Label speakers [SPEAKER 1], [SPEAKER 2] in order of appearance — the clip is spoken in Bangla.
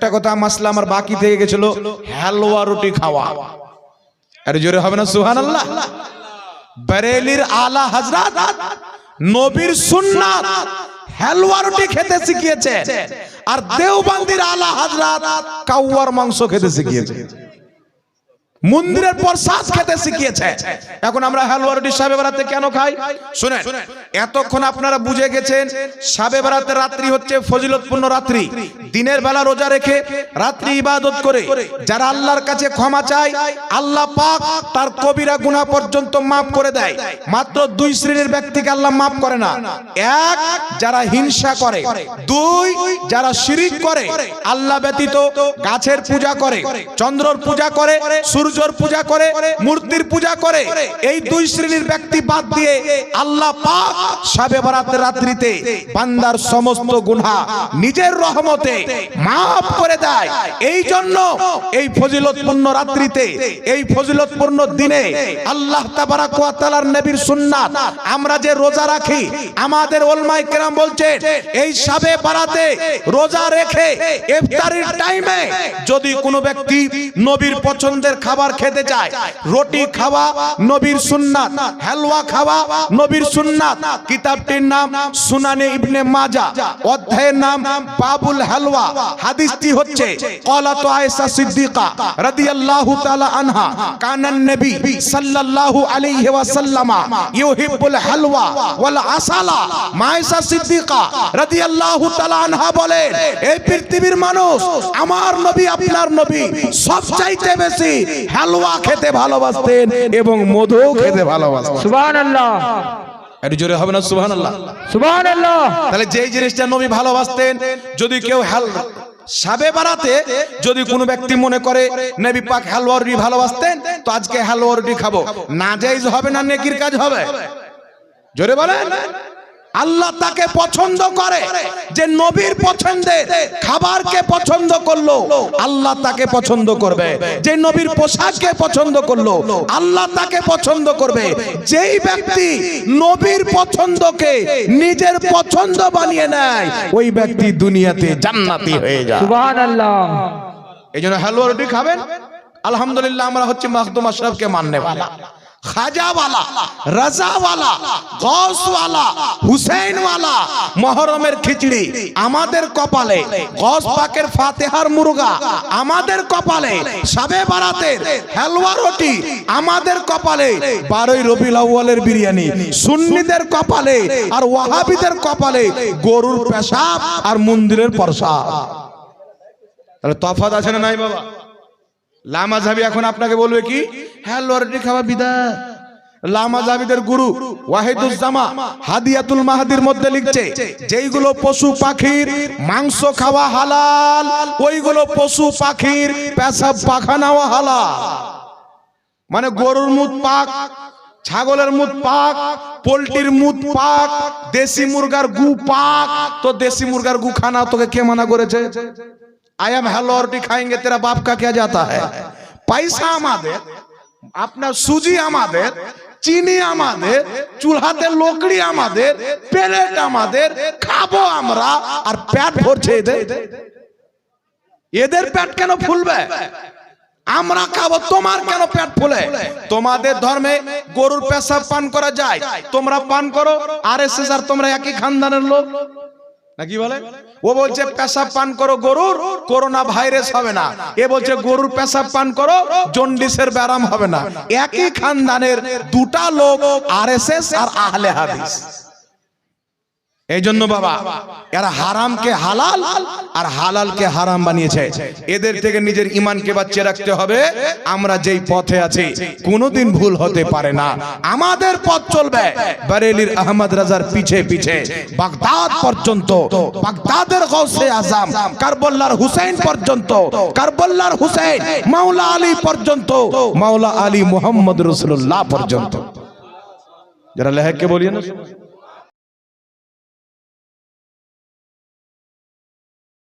[SPEAKER 1] একটা কথা মাসলা আমার বাকি থেকে গেছিল, হালুয়া রুটি খাওয়া। আরে জোরে হবে না সুবহানাল্লাহ? বরেলির আলা হযরত নবীর সুন্নাত হালুয়া রুটি খেতে শিখিয়েছে, আর দেওবন্দির আলা হযরত কাওয়ার মাংস খেতে শিখিয়েছে, মন্দিরের প্রসাদ খেতে শিখিয়েছে। এখন আমরা হালুয়া রুটি শবে বরাতে কেন খাই? শুনেন, এতক্ষণ আপনারা বুঝে গেছেন শবে বরাতের রাত্রি হচ্ছে ফজিলতপূর্ণ রাত্রি। দিনের বেলা রোজা রেখে রাত্রি ইবাদত করে যারা আল্লাহর কাছে ক্ষমা চায়, আল্লাহ পাক তার কবিরা গুনাহ পর্যন্ত মাফ করে দেয়। মাত্র দুই শ্রেণীর ব্যক্তিকে আল্লাহ মাফ করে না। এক, যারা হিংসা করে। দুই, যারা শিরিক করে, আল্লাহ ব্যতীত গাছের পূজা করে, চন্দ্রর পূজা করে, সূর্যর পূজা করে, মূর্তির পূজা করে। এই দুই শ্রেণীর ব্যক্তি বাদ দিয়ে আল্লাহ পাক শবে বরাতের রাত্রিতে বান্দার সমস্ত গুনাহ নিজের রহমতে মাফ করে দেয়। এই জন্য এই ফজিলতপূর্ণ রাত্রিতে, এই ফজিলতপূর্ণ দিনে আল্লাহ তাবারাক ওয়া তাআলার নবীর সুন্নাত আমরা যে রোজা রাখি, আমাদের উলামায়ে কেরাম বলছেন এই শবে বরাতে রোজা রেখে ইফতারির টাইমে যদি কোনো ব্যক্তি নবীর পছন্দের খাবার খেতে চায়, রুটি খাওয়া নবীর সুন্নাত, হালুয়া খাওয়া নবীর সুন্নাত। কিতাবটির নাম সুনানে ইবনে মাজাহ, অধ্যায়ের নাম বাবুল হালওয়া। হাদিসটি হচ্ছে ক্বালাত আয়েশা সিদ্দিকা রাদিয়াল্লাহু তাআলা আনহা কানান নবী সাল্লাল্লাহু আলাইহি ওয়াসাল্লাম ইউহিব্বুল হালওয়া ওয়াল আসালা। আয়েশা সিদ্দিকা রাদিয়াল্লাহু তাআলা আনহা বলেন, এই পৃথিবীর মানুষ আমার নবী আপনার নবী সবচাইতে বেশি হালুয়া খেতে ভালোবাসতেন এবং মধু খেতে ভালোবাসতেন।
[SPEAKER 2] সুবহানাল্লাহ।
[SPEAKER 1] একটু জোরে হবে না সুবহানাল্লাহ?
[SPEAKER 2] সুবহানাল্লাহ।
[SPEAKER 1] তাহলে যেই জিনিসটা নবী ভালোবাসতেন, যদি কেউ শবে বরাতে যদি কোনো ব্যক্তি মনে করে নবী পাক হালুয়া রুটি ভালোবাসতেন, তো আজকে হালুয়া রুটি খাবো, নাজায়েজ হবে না নেকির কাজ হবে? জোরে বলেন। আল্লাহ তাকে পছন্দ করে, যে নবীর পছন্দের খাবারকে পছন্দ করলো আল্লাহ তাকে পছন্দ করবে। যে নবীর পোশাককে পছন্দ করলো আল্লাহ তাকে পছন্দ করবে। যেই ব্যক্তি নবীর পছন্দকে নিজের পছন্দ বানিয়ে নেয়, ওই ব্যক্তি দুনিয়াতে জান্নাতি হয়ে যায়।
[SPEAKER 2] সুবহানাল্লাহ।
[SPEAKER 1] এইজন্য হালুয়া রুটি খাবেন। আলহামদুলিল্লাহ আমরা হচ্ছে মাখদুম আশরাফকে মাননেওয়ালা, খাজাওয়ালা, রাজাওয়ালা, গৌসওয়ালা, হুসেইনওয়ালা। মুহররমের খিচড়ি আমাদের কপালে, গৌস পাকের ফাতিহার মুরগা আমাদের কপালে, শবে বরাতের হালুয়া রুটি আমাদের কপালে, 12ই রবিউল আউয়ালের বিরিয়ানি সুন্নিদের কপালে, আর ওয়াহাবিদের কপালে গরুর পেশাব আর মন্দিরের প্রসাদ। তাহলে তফাৎ আছে না নাই বাবা? লামাযহাবী এখন আপনাকে বলবে কি হালুয়া রুটি খাওয়া বিদআত। লামাযহাবীদের গুরু ওয়াহিদুজ্জামা হাদিয়াতুল মাহদির মধ্যে লিখছে, যেইগুলো পশু পাখির মাংস খাওয়া হালাল, ওইগুলো পশু পাখির পেশাব পাখানাও হালাল। মানে গরুর মুত পাক, ছাগলের মুত পাক, পোল্ট্রির মুত পাক, দেশি মুরগার গু পাক। তো দেশি মুরগার গু খানা তোকে কে মানা করেছে? आयम हलवा रोटी खाएंगे तेरा बाप का क्या जाता है? पैसा आमादेर, আপনার সুজি আমাদের, চিনি আমাদের, চুলাতে লকড়ি আমাদের, প্লেট আমাদের, খাবো আমরা, আর পেট ভরছে এদের। এদের পেট কেন ফুলবে? আমরা খাবো, তোমার কেন পেট ফুলে? তোমাদের ধর্মে গরুর পেশাব পান করা যায়, তোমরা পান করো। আরএসএস আর তোমরা একই খানদানের লোক নাকি বলে? ও বলছে পেশাব পান করো গরুর, করোনা ভাইরাস হবে না। এ বলছে গরুর পেশাব পান করো, জন্ডিসের ব্যারাম হবে না। একই খানদানের দুটা লোক, আরএসএস আর আহলে হাদিস। এই জন্য বাবা, এরা হারামকে হালাল আর হালালকে হারাম বানিয়েছে। এদের থেকে নিজের ঈমানকে বাঁচিয়ে রাখতে হবে। আমরা যেই পথে আছি কোনোদিন ভুল হতে পারে না। আমাদের পথ চলবে বরেলির আহমদ রাজার পিছে পিছে বাগদাদ পর্যন্ত, বাগদাদের গৌসে আজম, কারবালার হুসেন পর্যন্ত, কারবালার হুসেন মাওলা আলী পর্যন্ত, মাওলা আলী মুহাম্মদ রাসূলুল্লাহ পর্যন্ত। যারা লেহেকে বলিয়ে না